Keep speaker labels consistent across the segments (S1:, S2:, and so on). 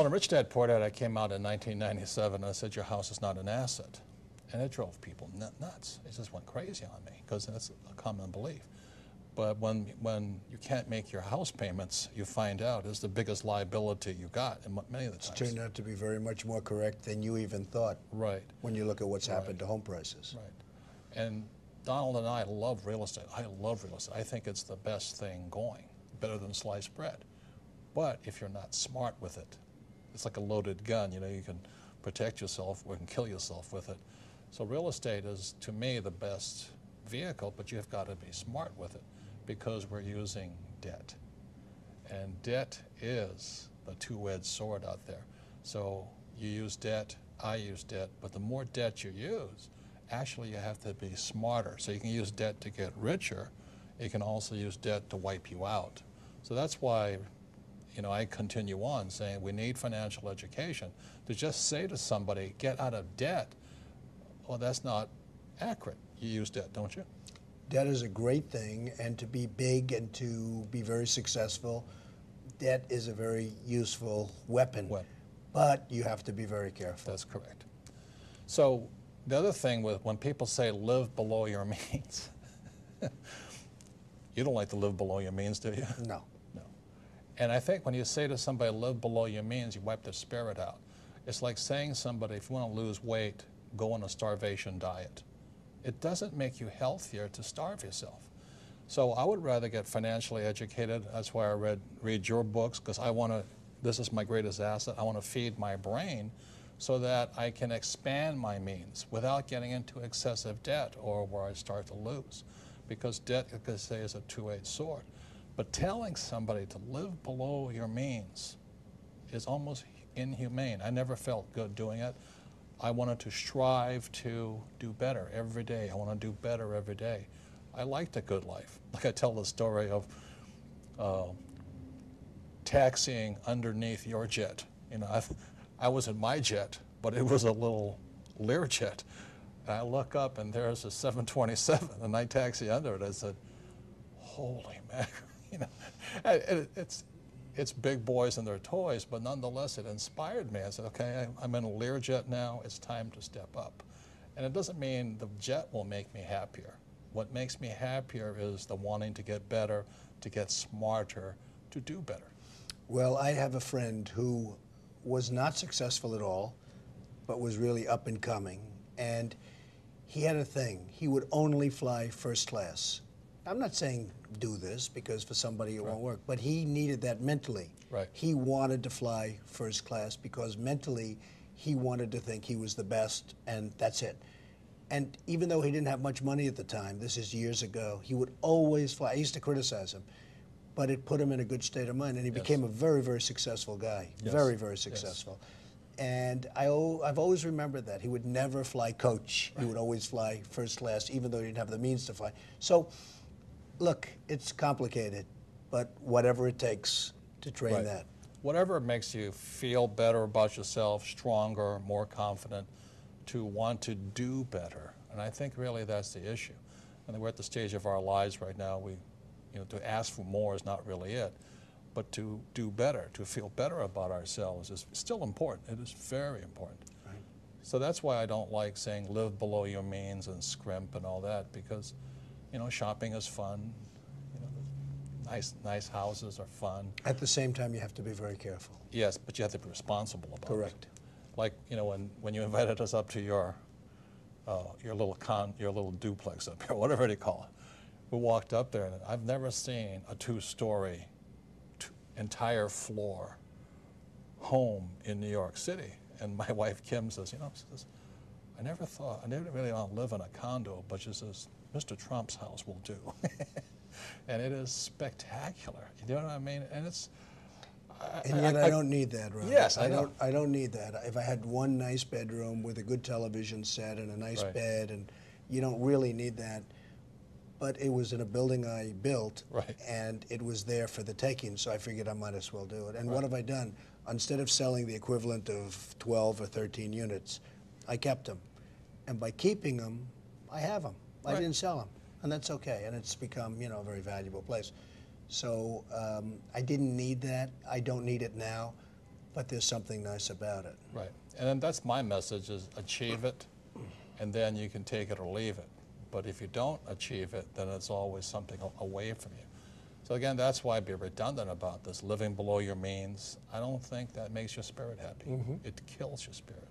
S1: when Rich Dad Poor Dad, I came out in 1997 and I said, your house is not an asset. And it drove people nuts. It just went crazy on me because that's a common belief. But when you can't make your house payments, you find out is the biggest liability you got, and many of the times.
S2: It's turned out to be very much more correct than you even thought.
S1: Right.
S2: When you look at what's happened to home prices.
S1: Right. And Donald and I love real estate. I love real estate. I think it's the best thing going, better than sliced bread. But if you're not smart with it, it's like a loaded gun. You know, you can protect yourself or you can kill yourself with it. So real estate is, to me, the best vehicle, but you've got to be smart with it because we're using debt. And debt is the two-edged sword out there. So you use debt, I use debt, but the more debt you use, actually you have to be smarter. So you can use debt to get richer. You can also use debt to wipe you out. So that's why, you know, I continue on saying we need financial education. To just say to somebody, get out of debt, well, that's not accurate. You use debt, don't you?
S2: Debt is a great thing, and to be big and to be very successful, debt is a very useful weapon. But you have to be very careful.
S1: That's correct. So the other thing with when people say live below your means, you don't like to live below your means, do you?
S2: No.
S1: No. And I think when you say to somebody live below your means, you wipe their spirit out. It's like saying to somebody, if you want to lose weight, go on a starvation diet. It doesn't make you healthier to starve yourself. So I would rather get financially educated. That's why I read your books, because I want to, this is my greatest asset. I want to feed my brain so that I can expand my means without getting into excessive debt or where I start to lose. Because debt, like I say, is a two-edged sword. But telling somebody to live below your means is almost inhumane. I never felt good doing it. I wanted to strive to do better every day. I want to do better every day. I liked a good life. Like I tell the story of taxiing underneath your jet. You know, I was in my jet, but it was a little Learjet. And I look up and there's a 727, and I taxi under it. I said, holy mackerel. You know, it's big boys and their toys, but nonetheless it inspired me. I said, okay, I'm in a Learjet now, it's time to step up. And it doesn't mean the jet will make me happier. What makes me happier is the wanting to get better, to get smarter, to do better.
S2: Well, I have a friend who was not successful at all, but was really up and coming. And he had a thing. He would only fly first class. I'm not saying do this because for somebody it won't work, but he needed that mentally.
S1: Right.
S2: He wanted to fly first class because mentally he wanted to think he was the best, and that's it. And even though he didn't have much money at the time, this is years ago, he would always fly. I used to criticize him, but it put him in a good state of mind, and he became a very, very successful guy. Very, very successful. And I've always remembered that. He would never fly coach. He would always fly first class, even though he didn't have the means to fly. So, look, it's complicated, but whatever it takes to train that.
S1: Whatever makes you feel better about yourself, stronger, more confident, to want to do better. And I think really that's the issue. And we're at the stage of our lives right now, to ask for more is not really it, but to do better, to feel better about ourselves is still important. It is very important.
S2: Right.
S1: So that's why I don't like saying live below your means and scrimp and all that, because shopping is fun. Nice houses are fun.
S2: At the same time, you have to be very careful.
S1: Yes, but you have to be responsible about it.
S2: Correct.
S1: Like when you invited us up to your little duplex up here, whatever you call it, we walked up there, and I've never seen a two-story, entire floor home in New York City. And my wife Kim says, I never really want to live in a condo, but she says, Mr. Trump's house will do. And it is spectacular. You know what I mean? And it's...
S2: And yet I don't need that, Robert.
S1: Yes, I know.
S2: I don't need that. If I had one nice bedroom with a good television set and a nice bed, and you don't really need that. But it was in a building I built, and it was there for the taking, so I figured I might as well do it. And what have I done? Instead of selling the equivalent of 12 or 13 units, I kept them. And by keeping them, I have them. I didn't sell them. And that's okay. And it's become, a very valuable place. So I didn't need that. I don't need it now. but there's something nice about it.
S1: Right. And then that's my message is achieve it, and then you can take it or leave it. But if you don't achieve it, then it's always something away from you. So again, that's why I'd be redundant about this, living below your means. I don't think that makes your spirit happy. It kills your spirit.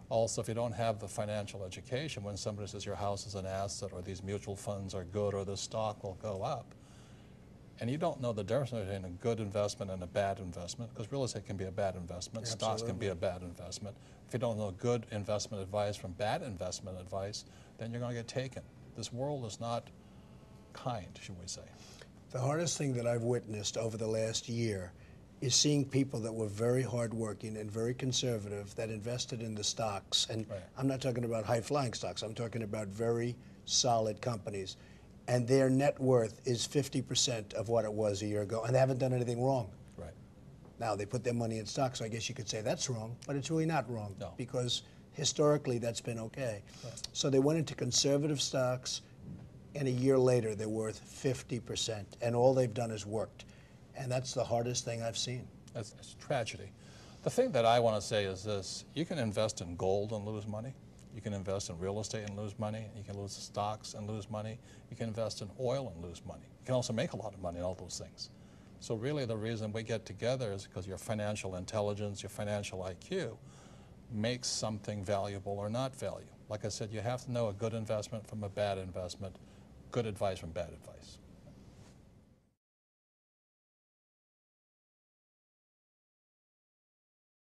S1: Also, if you don't have the financial education, when somebody says your house is an asset or these mutual funds are good or the stock will go up, and you don't know the difference between a good investment and a bad investment, because real estate can be a bad investment, stocks can be a bad investment. If you don't know good investment advice from bad investment advice, then you're going to get taken. This world is not kind, should we say.
S2: The hardest thing that I've witnessed over the last year is seeing people that were very hardworking and very conservative that invested in the stocks. And I'm not talking about high-flying stocks. I'm talking about very solid companies. And their net worth is 50% of what it was a year ago, and they haven't done anything wrong.
S1: Right.
S2: Now, they put their money in stocks, so I guess you could say that's wrong, but it's really not wrong.
S1: No.
S2: Because historically, that's been okay.
S1: Right.
S2: So they went into conservative stocks, and a year later, they're worth 50%, and all they've done is worked. And that's the hardest thing I've seen.
S1: That's tragedy. The thing that I want to say is this: you can invest in gold and lose money. You can invest in real estate and lose money. You can lose stocks and lose money. You can invest in oil and lose money. You can also make a lot of money in all those things. So really the reason we get together is because your financial intelligence, your financial IQ makes something valuable or not valuable. Like I said, you have to know a good investment from a bad investment, good advice from bad advice.